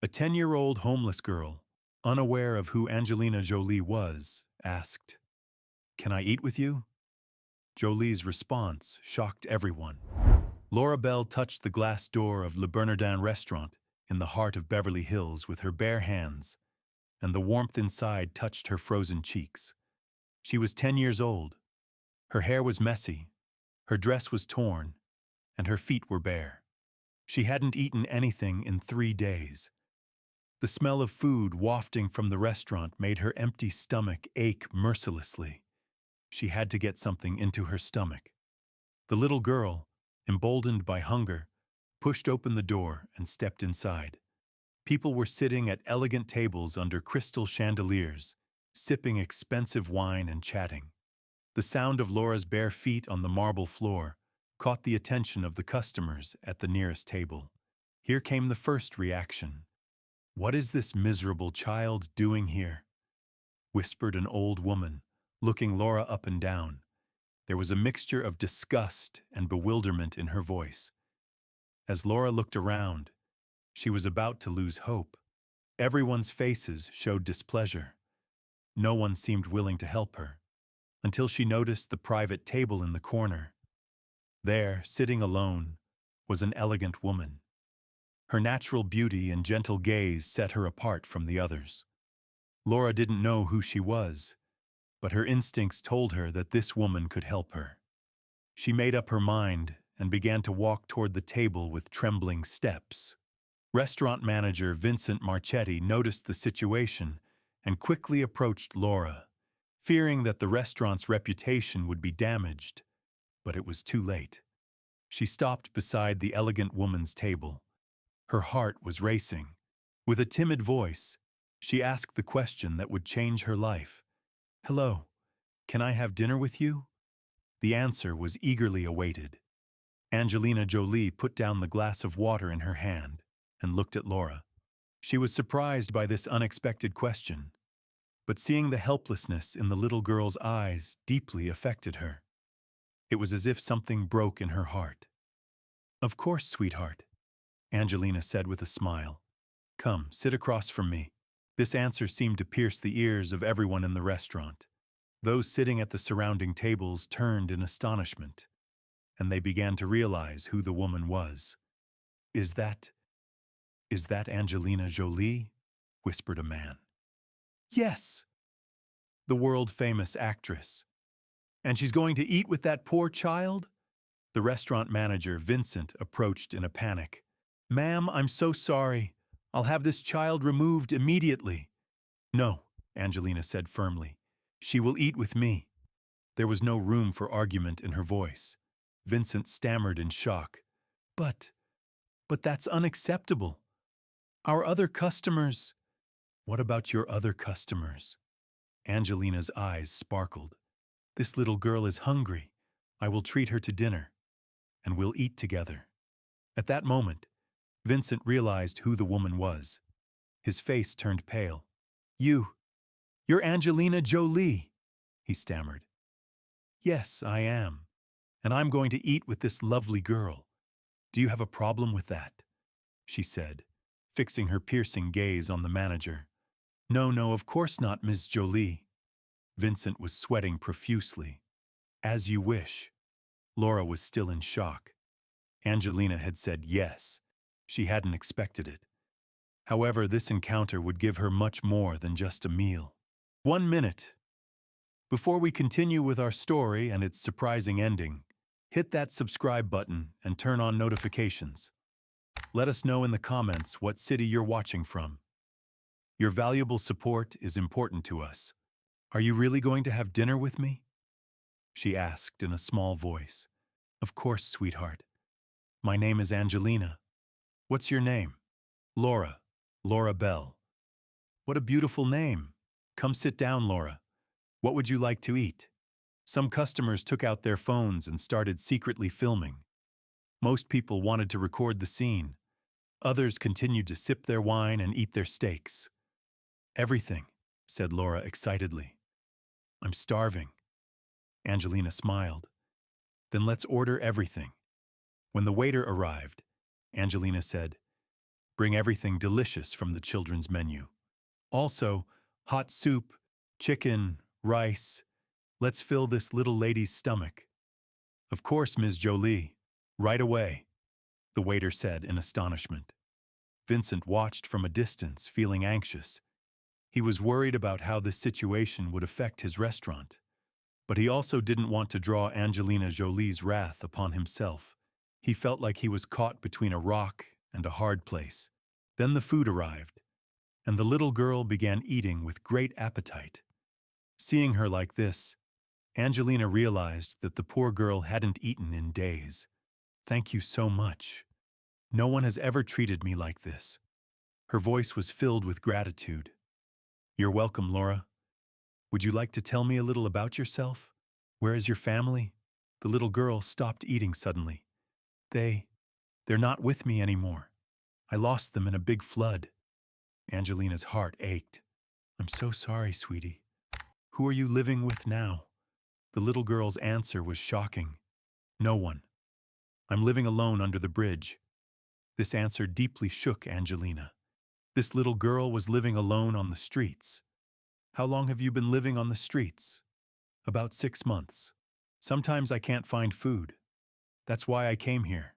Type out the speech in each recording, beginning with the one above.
A 10-year-old homeless girl, unaware of who Angelina Jolie was, asked, "Can I eat with you?" Jolie's response shocked everyone. Laura Bell touched the glass door of Le Bernardin Restaurant in the heart of Beverly Hills with her bare hands, and the warmth inside touched her frozen cheeks. She was 10 years old. Her hair was messy, her dress was torn, and her feet were bare. She hadn't eaten anything in 3 days. The smell of food wafting from the restaurant made her empty stomach ache mercilessly. She had to get something into her stomach. The little girl, emboldened by hunger, pushed open the door and stepped inside. People were sitting at elegant tables under crystal chandeliers, sipping expensive wine and chatting. The sound of Laura's bare feet on the marble floor caught the attention of the customers at the nearest table. Here came the first reaction. "What is this miserable child doing here?" whispered an old woman, looking Laura up and down. There was a mixture of disgust and bewilderment in her voice. As Laura looked around, she was about to lose hope. Everyone's faces showed displeasure. No one seemed willing to help her, until she noticed the private table in the corner. There, sitting alone, was an elegant woman. Her natural beauty and gentle gaze set her apart from the others. Laura didn't know who she was, but her instincts told her that this woman could help her. She made up her mind and began to walk toward the table with trembling steps. Restaurant manager Vincent Marchetti noticed the situation and quickly approached Laura, fearing that the restaurant's reputation would be damaged. But it was too late. She stopped beside the elegant woman's table. Her heart was racing. With a timid voice, she asked the question that would change her life. "Hello, can I have dinner with you?" The answer was eagerly awaited. Angelina Jolie put down the glass of water in her hand and looked at Laura. She was surprised by this unexpected question, but seeing the helplessness in the little girl's eyes deeply affected her. It was as if something broke in her heart. "Of course, sweetheart," Angelina said with a smile. "Come, sit across from me." This answer seemed to pierce the ears of everyone in the restaurant. Those sitting at the surrounding tables turned in astonishment, and they began to realize who the woman was. Is that Angelina Jolie?" whispered a man. "Yes, the world-famous actress. And she's going to eat with that poor child?" The restaurant manager, Vincent, approached in a panic. "Ma'am, I'm so sorry. I'll have this child removed immediately." "No," Angelina said firmly. "She will eat with me." There was no room for argument in her voice. Vincent stammered in shock. But that's unacceptable. Our other customers—" "What about your other customers?" Angelina's eyes sparkled. "This little girl is hungry. I will treat her to dinner, and we'll eat together." At that moment, Vincent realized who the woman was. His face turned pale. You're Angelina Jolie," he stammered. "Yes, I am, and I'm going to eat with this lovely girl. Do you have a problem with that?" she said, fixing her piercing gaze on the manager. No, of course not, Ms. Jolie." Vincent was sweating profusely. "As you wish." Laura was still in shock. Angelina had said yes. She hadn't expected it. However, this encounter would give her much more than just a meal. 1 minute. Before we continue with our story and its surprising ending, hit that subscribe button and turn on notifications. Let us know in the comments what city you're watching from. Your valuable support is important to us. "Are you really going to have dinner with me?" she asked in a small voice. "Of course, sweetheart. My name is Angelina. What's your name?" "Laura. Laura Bell." "What a beautiful name. Come sit down, Laura. What would you like to eat?" Some customers took out their phones and started secretly filming. Most people wanted to record the scene. Others continued to sip their wine and eat their steaks. "Everything," said Laura excitedly. "I'm starving." Angelina smiled. "Then let's order everything." When the waiter arrived, Angelina said, Bring everything delicious from the children's menu. Also, hot soup, chicken, rice. Let's fill this little lady's stomach. Of course, Ms. Jolie. Right away, the waiter said in astonishment. Vincent watched from a distance, feeling anxious. He was worried about how this situation would affect his restaurant. But he also didn't want to draw Angelina Jolie's wrath upon himself. He felt like he was caught between a rock and a hard place. Then the food arrived, and the little girl began eating with great appetite. Seeing her like this, Angelina realized that the poor girl hadn't eaten in days. Thank you so much. No one has ever treated me like this. Her voice was filled with gratitude. You're welcome, Laura. Would you like to tell me a little about yourself? Where is your family? The little girl stopped eating suddenly. They're not with me anymore. I lost them in a big flood. Angelina's heart ached. I'm so sorry, sweetie. Who are you living with now? The little girl's answer was shocking. No one. I'm living alone under the bridge. This answer deeply shook Angelina. This little girl was living alone on the streets. How long have you been living on the streets? About 6 months. Sometimes I can't find food. That's why I came here.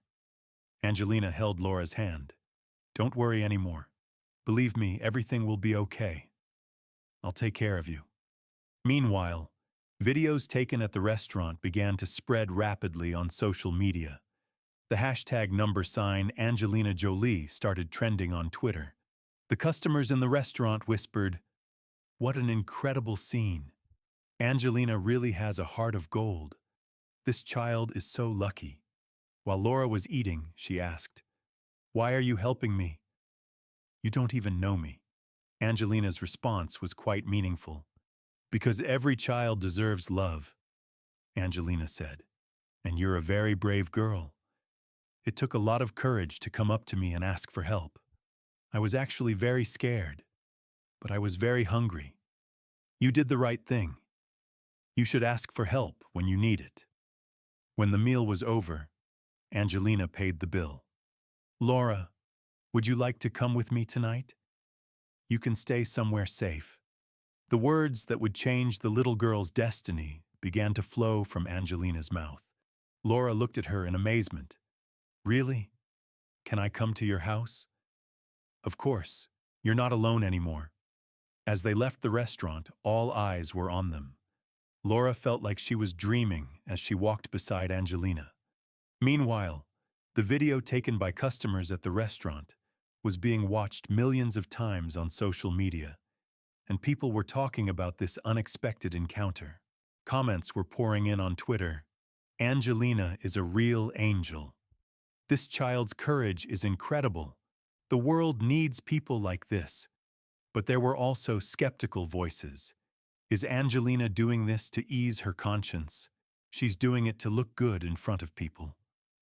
Angelina held Laura's hand. Don't worry anymore. Believe me, everything will be okay. I'll take care of you. Meanwhile, videos taken at the restaurant began to spread rapidly on social media. The hashtag #Angelina Jolie started trending on Twitter. The customers in the restaurant whispered, "What an incredible scene. Angelina really has a heart of gold. This child is so lucky." While Laura was eating, she asked, "Why are you helping me? You don't even know me." Angelina's response was quite meaningful. "Because every child deserves love," Angelina said, "and you're a very brave girl. It took a lot of courage to come up to me and ask for help. I was actually very scared, but I was very hungry. You did the right thing. You should ask for help when you need it." When the meal was over, Angelina paid the bill. "Laura, would you like to come with me tonight? You can stay somewhere safe." The words that would change the little girl's destiny began to flow from Angelina's mouth. Laura looked at her in amazement. "Really? Can I come to your house?" "Of course. You're not alone anymore." As they left the restaurant, all eyes were on them. Laura felt like she was dreaming as she walked beside Angelina. Meanwhile, the video taken by customers at the restaurant was being watched millions of times on social media, and people were talking about this unexpected encounter. Comments were pouring in on Twitter. "Angelina is a real angel. This child's courage is incredible. The world needs people like this." But there were also skeptical voices. Is Angelina doing this to ease her conscience? She's doing it to look good in front of people.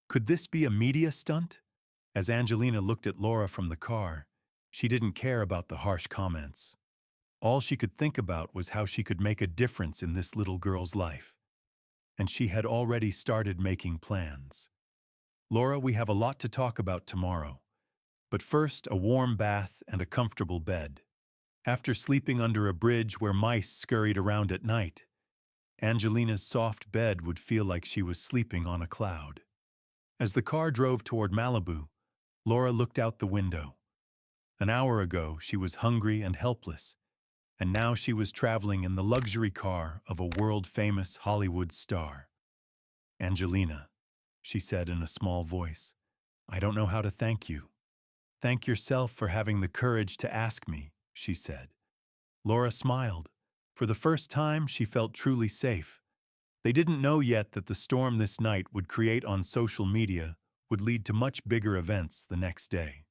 Could this be a media stunt? As Angelina looked at Laura from the car, she didn't care about the harsh comments. All she could think about was how she could make a difference in this little girl's life. And she had already started making plans. "Laura, we have a lot to talk about tomorrow. But first, a warm bath and a comfortable bed." After sleeping under a bridge where mice scurried around at night, Angelina's soft bed would feel like she was sleeping on a cloud. As the car drove toward Malibu, Laura looked out the window. An hour ago, she was hungry and helpless, and now she was traveling in the luxury car of a world-famous Hollywood star. "Angelina," she said in a small voice, "I don't know how to thank you." "Thank yourself for having the courage to ask me," she said. Laura smiled. For the first time, she felt truly safe. They didn't know yet that the storm this night would create on social media would lead to much bigger events the next day.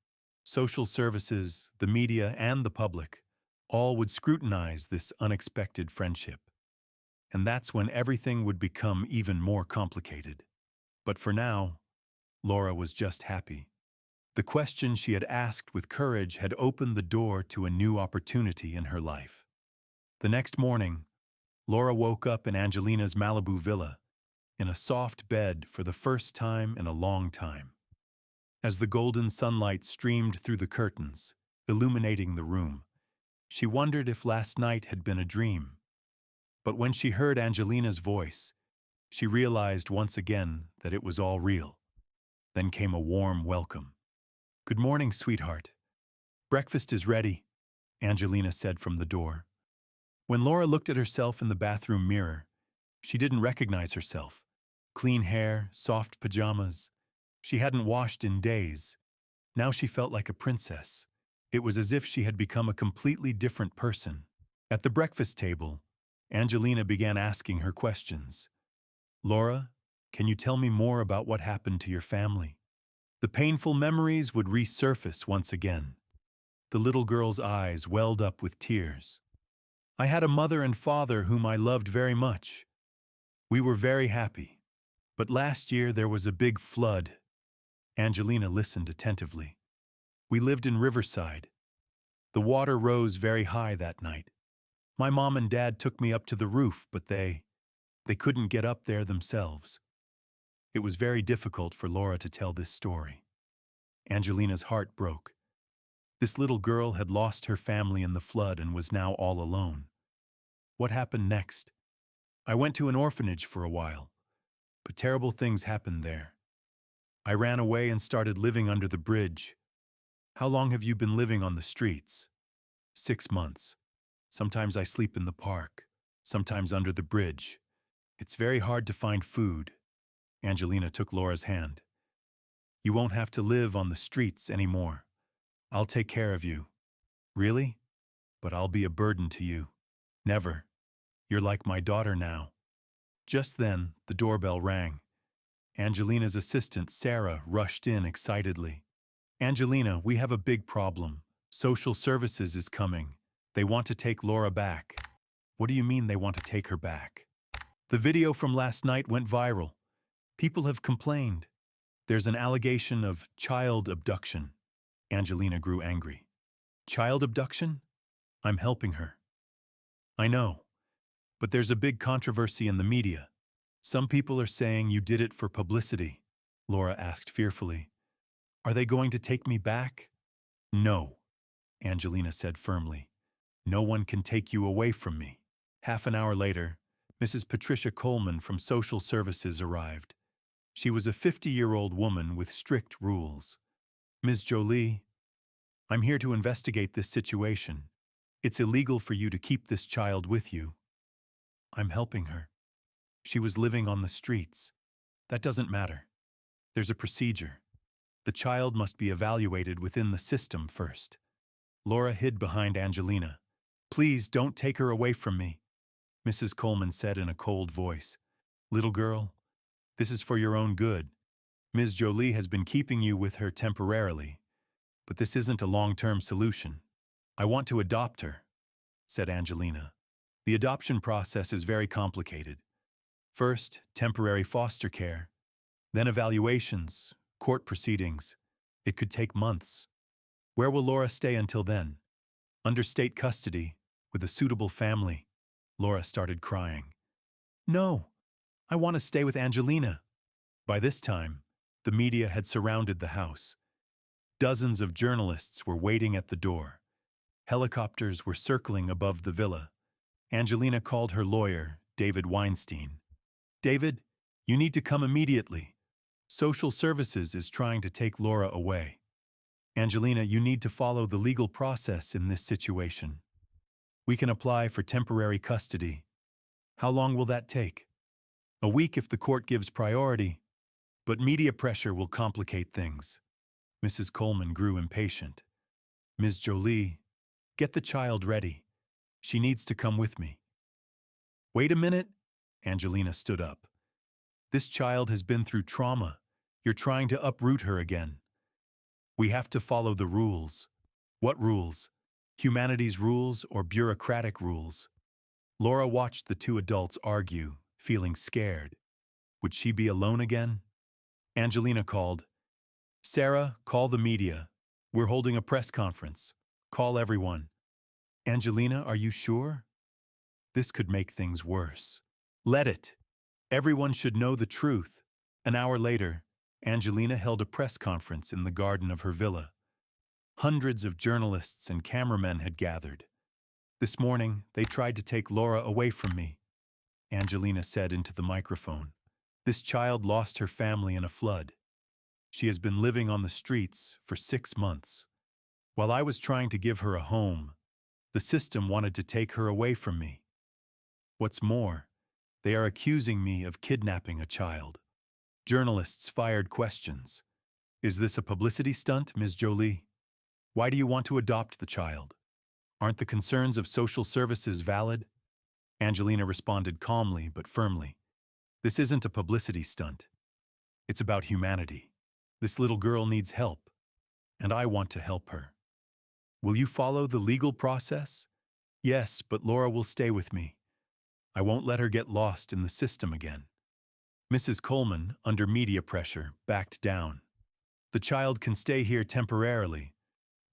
Social services, the media, and the public all would scrutinize this unexpected friendship. And that's when everything would become even more complicated. But for now, Laura was just happy. The question she had asked with courage had opened the door to a new opportunity in her life. The next morning, Laura woke up in Angelina's Malibu villa, in a soft bed for the first time in a long time. as the golden sunlight streamed through the curtains, illuminating the room. She wondered if last night had been a dream. But when she heard Angelina's voice, she realized once again that it was all real. Then came a warm welcome. "Good morning, sweetheart. Breakfast is ready," Angelina said from the door. When Laura looked at herself in the bathroom mirror, she didn't recognize herself. Clean hair, soft pajamas. She hadn't washed in days. Now she felt like a princess. It was as if she had become a completely different person. At the breakfast table, Angelina began asking her questions. "Laura, can you tell me more about what happened to your family?" The painful memories would resurface once again. The little girl's eyes welled up with tears. "I had a mother and father whom I loved very much. We were very happy. But last year there was a big flood." Angelina listened attentively. "We lived in Riverside. The water rose very high that night. My mom and dad took me up to the roof, but they couldn't get up there themselves." It was very difficult for Laura to tell this story. Angelina's heart broke. This little girl had lost her family in the flood and was now all alone. What happened next? "I went to an orphanage for a while, but terrible things happened there. I ran away and started living under the bridge." "How long have you been living on the streets?" 6 months. Sometimes I sleep in the park, sometimes under the bridge. It's very hard to find food." Angelina took Laura's hand. "You won't have to live on the streets anymore. I'll take care of you." "Really? But I'll be a burden to you." "Never. You're like my daughter now." Just then, the doorbell rang. Angelina's assistant, Sarah, rushed in excitedly. "Angelina, we have a big problem. Social services is coming. They want to take Laura back." "What do you mean they want to take her back?" "The video from last night went viral. People have complained. There's an allegation of child abduction." Angelina grew angry. "Child abduction? I'm helping her." "I know. But there's a big controversy in the media. Some people are saying you did it for publicity." Laura asked fearfully. "Are they going to take me back?" "No," Angelina said firmly. "No one can take you away from me." Half an hour later, Mrs. Patricia Coleman from Social Services arrived. She was a 50-year-old woman with strict rules. "Ms. Jolie, I'm here to investigate this situation. It's illegal for you to keep this child with you." "I'm helping her. She was living on the streets." "That doesn't matter. There's a procedure. The child must be evaluated within the system first." Laura hid behind Angelina. "Please don't take her away from me," Mrs. Coleman said in a cold voice. "Little girl, this is for your own good. Ms. Jolie has been keeping you with her temporarily, but this isn't a long-term solution." "I want to adopt her," said Angelina. "The adoption process is very complicated. First, temporary foster care, then evaluations, court proceedings. It could take months." "Where will Laura stay until then?" "Under state custody, with a suitable family." Laura started crying. "No, I want to stay with Angelina." By this time, the media had surrounded the house. Dozens of journalists were waiting at the door. Helicopters were circling above the villa. Angelina called her lawyer, David Weinstein. "David, you need to come immediately. Social Services is trying to take Laura away. Angelina, you need to follow the legal process in this situation. We can apply for temporary custody. How long will that take?" "A week if the court gives priority, but media pressure will complicate things." Mrs. Coleman grew impatient. "Ms. Jolie, get the child ready. She needs to come with me." "Wait a minute," Angelina stood up. "This child has been through trauma. You're trying to uproot her again. We have to follow the rules." "What rules? Humanities rules or bureaucratic rules?" Laura watched the two adults argue, feeling scared. Would she be alone again? Angelina called. "Sarah, call the media. We're holding a press conference. Call everyone." "Angelina, are you sure? This could make things worse." "Let it. Everyone should know the truth." An hour later, Angelina held a press conference in the garden of her villa. Hundreds of journalists and cameramen had gathered. This morning, they tried to take Laura away from me, Angelina said into the microphone. This child lost her family in a flood. She has been living on the streets for 6 months. While I was trying to give her a home, the system wanted to take her away from me. What's more, they are accusing me of kidnapping a child. Journalists fired questions. Is this a publicity stunt, Ms. Jolie? Why do you want to adopt the child? Aren't the concerns of social services valid? Angelina responded calmly but firmly. This isn't a publicity stunt. It's about humanity. This little girl needs help, and I want to help her. Will you follow the legal process? Yes, but Laura will stay with me. I won't let her get lost in the system again. Mrs. Coleman, under media pressure, backed down. The child can stay here temporarily,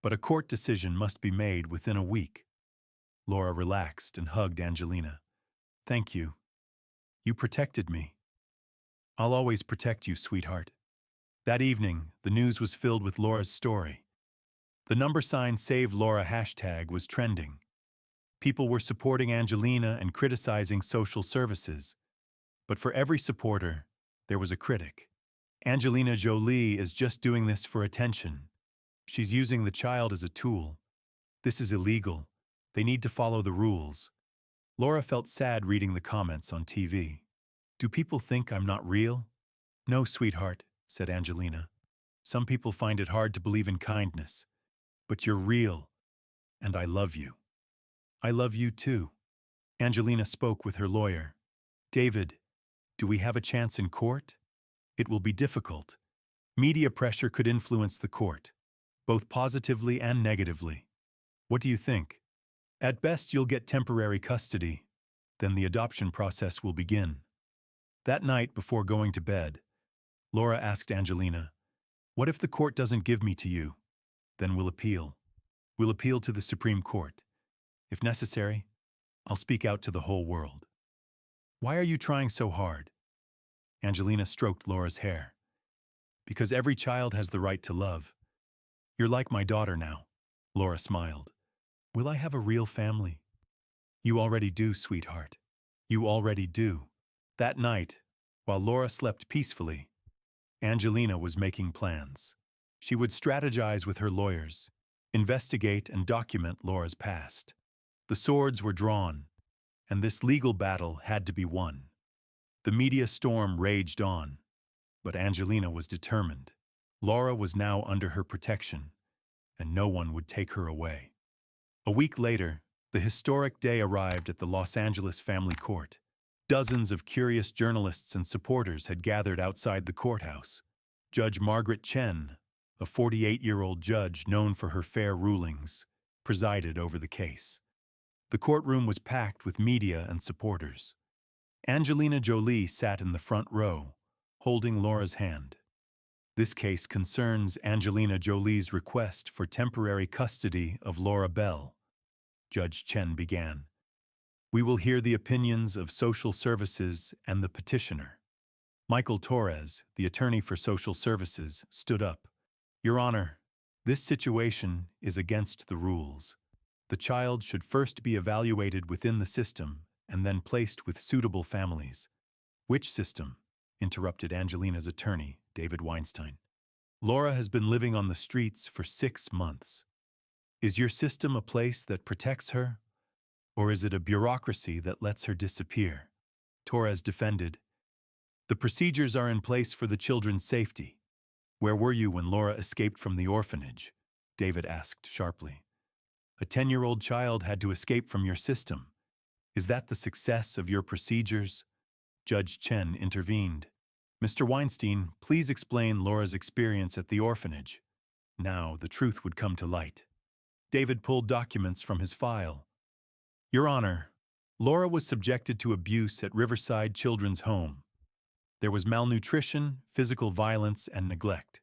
but a court decision must be made within a week. Laura relaxed and hugged Angelina. Thank you. You protected me. I'll always protect you, sweetheart. That evening, the news was filled with Laura's story. The number sign Save Laura hashtag was trending. People were supporting Angelina and criticizing social services. But for every supporter, there was a critic. Angelina Jolie is just doing this for attention. She's using the child as a tool. This is illegal. They need to follow the rules. Laura felt sad reading the comments on TV. Do people think I'm not real? No, sweetheart, said Angelina. Some people find it hard to believe in kindness. But you're real, and I love you. I love you too. Angelina spoke with her lawyer. David, do we have a chance in court? It will be difficult. Media pressure could influence the court, both positively and negatively. What do you think? At best, you'll get temporary custody. Then the adoption process will begin. That night, before going to bed, Laura asked Angelina, what if the court doesn't give me to you? Then we'll appeal. We'll appeal to the Supreme Court. If necessary, I'll speak out to the whole world. Why are you trying so hard? Angelina stroked Laura's hair. Because every child has the right to love. You're like my daughter now. Laura smiled. Will I have a real family? You already do, sweetheart. You already do. That night, while Laura slept peacefully, Angelina was making plans. She would strategize with her lawyers, investigate and document Laura's past. The swords were drawn, and this legal battle had to be won. The media storm raged on, but Angelina was determined. Laura was now under her protection, and no one would take her away. A week later, the historic day arrived at the Los Angeles family court. Dozens of curious journalists and supporters had gathered outside the courthouse. Judge Margaret Chen, a 48-year-old judge known for her fair rulings, presided over the case. The courtroom was packed with media and supporters. Angelina Jolie sat in the front row, holding Laura's hand. This case concerns Angelina Jolie's request for temporary custody of Laura Bell. Judge Chen began. We will hear the opinions of social services and the petitioner. Michael Torres, the attorney for social services, stood up. Your Honor, this situation is against the rules. The child should first be evaluated within the system and then placed with suitable families. Which system? Interrupted Angelina's attorney, David Weinstein. Laura has been living on the streets for 6 months. Is your system a place that protects her? Or is it a bureaucracy that lets her disappear? Torres defended. The procedures are in place for the children's safety. Where were you when Laura escaped from the orphanage? David asked sharply. A 10-year-old child had to escape from your system. Is that the success of your procedures? Judge Chen intervened. Mr. Weinstein, please explain Laura's experience at the orphanage. Now the truth would come to light. David pulled documents from his file. Your Honor, Laura was subjected to abuse at Riverside Children's Home. There was malnutrition, physical violence, and neglect.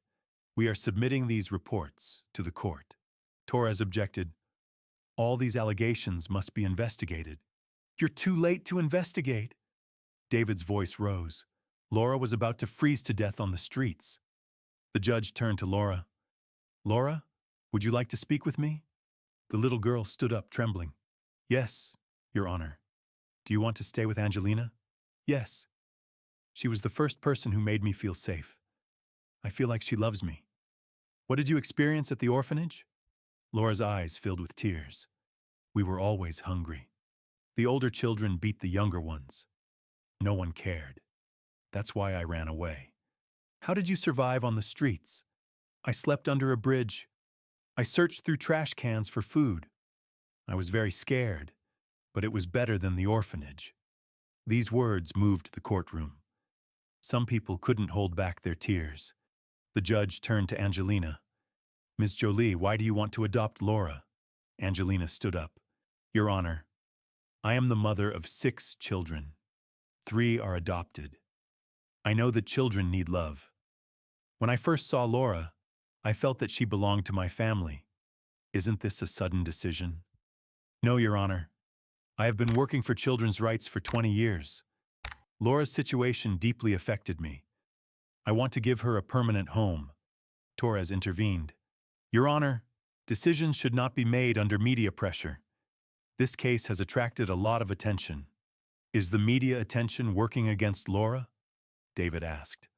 We are submitting these reports to the court. Torres objected. All these allegations must be investigated. You're too late to investigate. David's voice rose. Laura was about to freeze to death on the streets. The judge turned to Laura. Laura, would you like to speak with me? The little girl stood up, trembling. Yes, Your Honor. Do you want to stay with Angelina? Yes. She was the first person who made me feel safe. I feel like she loves me. What did you experience at the orphanage? Laura's eyes filled with tears. We were always hungry. The older children beat the younger ones. No one cared. That's why I ran away. How did you survive on the streets? I slept under a bridge. I searched through trash cans for food. I was very scared, but it was better than the orphanage. These words moved the courtroom. Some people couldn't hold back their tears. The judge turned to Angelina. Ms. Jolie, why do you want to adopt Laura? Angelina stood up. Your Honor, I am the mother of 6 children. 3 are adopted. I know that children need love. When I first saw Laura, I felt that she belonged to my family. Isn't this a sudden decision? No, Your Honor. I have been working for children's rights for 20 years. Laura's situation deeply affected me. I want to give her a permanent home. Torres intervened. Your Honor, decisions should not be made under media pressure. This case has attracted a lot of attention. Is the media attention working against Laura? David asked.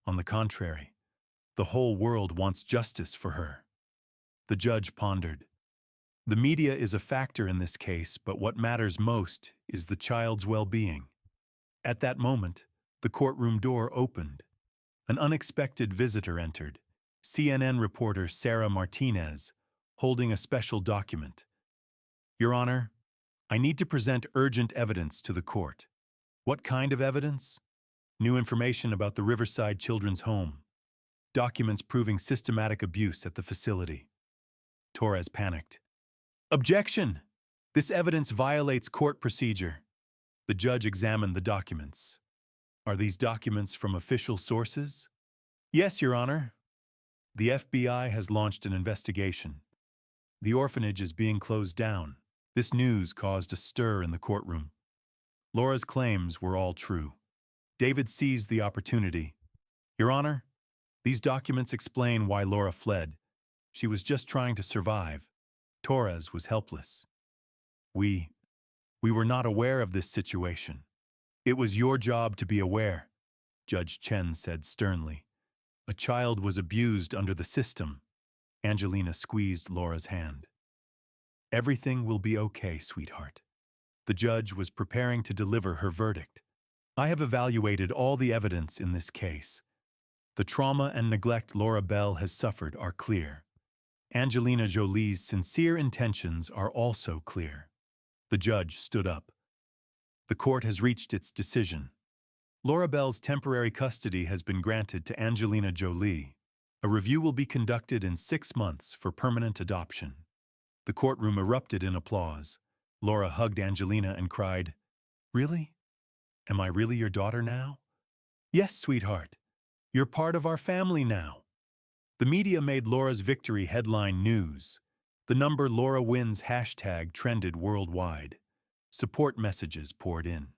On the contrary, the whole world wants justice for her. The judge pondered. The media is a factor in this case, but what matters most is the child's well-being. At that moment, the courtroom door opened. An unexpected visitor entered, CNN reporter Sarah Martinez, holding a special document. Your Honor, I need to present urgent evidence to the court. What kind of evidence? New information about the Riverside Children's Home. Documents proving systematic abuse at the facility. Torres panicked. Objection! This evidence violates court procedure. The judge examined the documents. Are these documents from official sources? Yes, Your Honor. The FBI has launched an investigation. The orphanage is being closed down. This news caused a stir in the courtroom. Laura's claims were all true. David seized the opportunity. Your Honor, these documents explain why Laura fled. She was just trying to survive. Torres was helpless. We were not aware of this situation. It was your job to be aware, Judge Chen said sternly. A child was abused under the system. Angelina squeezed Laura's hand. Everything will be okay, sweetheart. The judge was preparing to deliver her verdict. I have evaluated all the evidence in this case. The trauma and neglect Laura Bell has suffered are clear. Angelina Jolie's sincere intentions are also clear. The judge stood up. The court has reached its decision. Laura Bell's temporary custody has been granted to Angelina Jolie. A review will be conducted in 6 months for permanent adoption. The courtroom erupted in applause. Laura hugged Angelina and cried, Really? Am I really your daughter now? Yes, sweetheart. You're part of our family now. The media made Laura's victory headline news. The number Laura wins hashtag trended worldwide. Support messages poured in.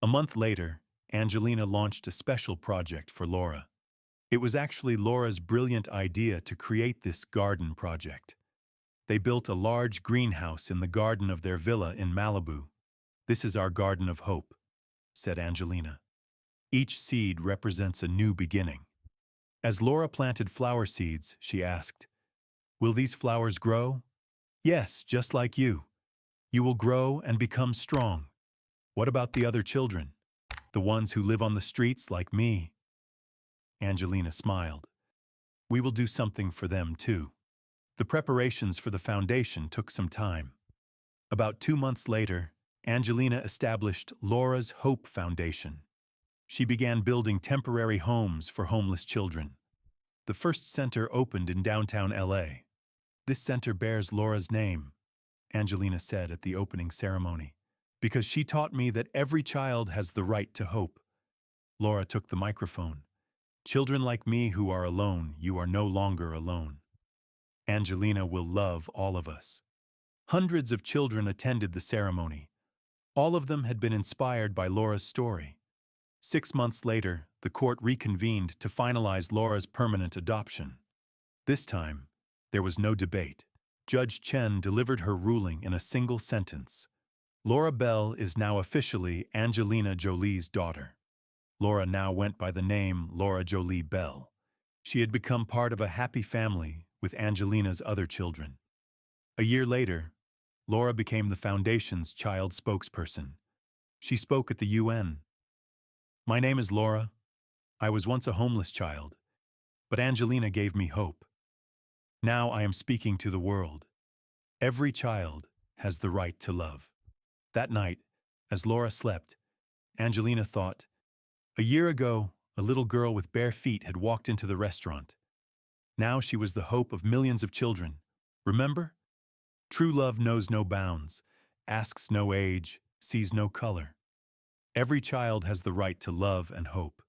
A month later, Angelina launched a special project for Laura. It was actually Laura's brilliant idea to create this garden project. They built a large greenhouse in the garden of their villa in Malibu. This is our garden of hope, said Angelina. Each seed represents a new beginning. As Laura planted flower seeds, she asked, Will these flowers grow? Yes, just like you. You will grow and become strong. What about the other children? The ones who live on the streets like me? Angelina smiled. We will do something for them too. The preparations for the foundation took some time. About 2 months later, Angelina established Laura's Hope Foundation. She began building temporary homes for homeless children. The first center opened in downtown LA. This center bears Laura's name, Angelina said at the opening ceremony, because she taught me that every child has the right to hope. Laura took the microphone. Children like me who are alone, you are no longer alone. Angelina will love all of us. Hundreds of children attended the ceremony. All of them had been inspired by Laura's story. 6 months later, the court reconvened to finalize Laura's permanent adoption. This time, there was no debate. Judge Chen delivered her ruling in a single sentence. Laura Bell is now officially Angelina Jolie's daughter. Laura now went by the name Laura Jolie Bell. She had become part of a happy family with Angelina's other children. A year later, Laura became the foundation's child spokesperson. She spoke at the UN. "My name is Laura. I was once a homeless child, but Angelina gave me hope. Now I am speaking to the world. Every child has the right to love." That night, as Laura slept, Angelina thought, "A year ago, a little girl with bare feet had walked into the restaurant. Now she was the hope of millions of children. Remember? True love knows no bounds, asks no age, sees no color. Every child has the right to love and hope."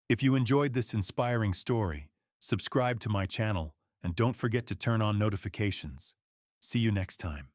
If you enjoyed this inspiring story, subscribe to my channel and don't forget to turn on notifications. See you next time.